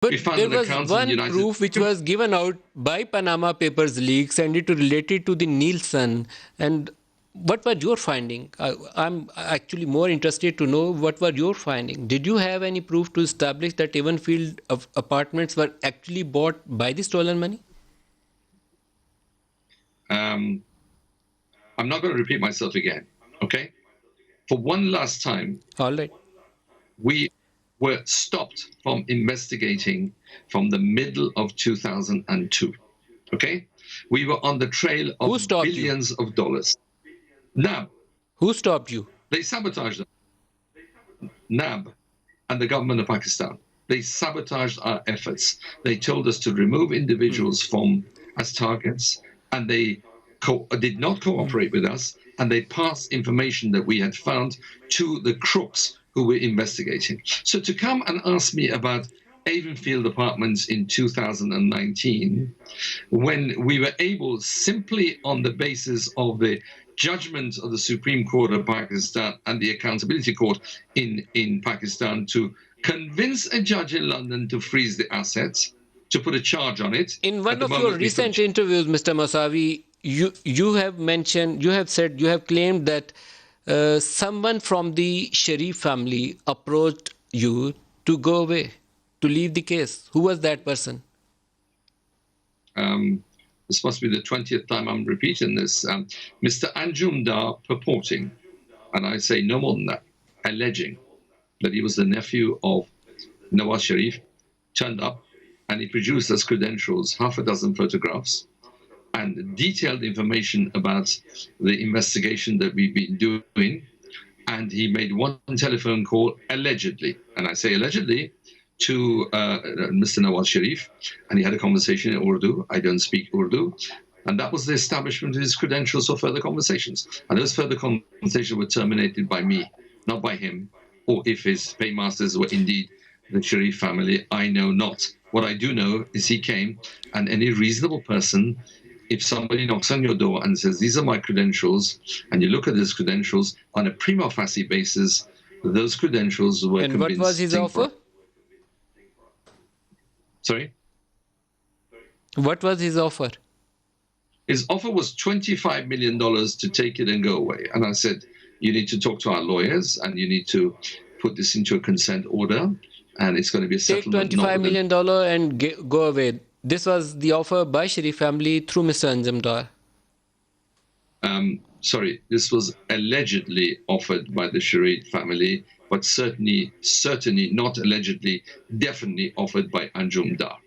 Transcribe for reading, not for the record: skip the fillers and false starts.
But We found there an was account in the one United proof which was given out by Panama Papers leaks, and it related to the Nielsen. And what was your finding? I'm actually more interested to know what were your finding. Did you have any proof to establish that Evenfield of apartments were actually bought by the stolen money? I'm not going to repeat myself again, okay? For one last time, All right. we were stopped from investigating from the middle of 2002, okay? We were on the trail Who of stopped you? billions of dollars. NAB, Who stopped you? they sabotaged them. NAB and the government of Pakistan, they sabotaged our efforts. They told us to remove individuals from as targets, and they did not cooperate with us, and they passed information that we had found to the crooks who were investigating. So to come and ask me about Avonfield Apartments in 2019, when we were able, simply on the basis of the judgment of the Supreme Court of Pakistan and the Accountability Court in Pakistan, to convince a judge in London to freeze the assets, to put a charge on it. In one of your recent interviews, Mr. Moussavi, you have mentioned, you have said, you have claimed that someone from the Sharif family approached you to go away, to leave the case. Who was that person? This must be the 20th time I'm repeating this. Mr. Anjum purporting, and I say no more than that, alleging that he was the nephew of Nawaz Sharif, turned up and he produced as credentials half a dozen photographs and detailed information about the investigation that we've been doing. And he made one telephone call, allegedly, and I say allegedly, to Mr. Nawaz Sharif, and he had a conversation in Urdu. I don't speak Urdu. And that was the establishment of his credentials for further conversations. And those further conversations were terminated by me, not by him, or if his paymasters were indeed the Sharif family, I know not. What I do know is he came, and any reasonable person, if somebody knocks on your door and says, these are my credentials, and you look at those credentials on a prima facie basis, those credentials were convincing. And what was his offer? Sorry? What was his offer? His offer was $25 million to take it and go away. And I said, you need to talk to our lawyers and you need to put this into a consent order. And it's going to be a settlement. Take $25 million and go away. This was the offer by Sharif family through Mr. Anjum Dar. Sorry, this was allegedly offered by the Sharif family, but certainly not allegedly, definitely offered by Anjum Dar.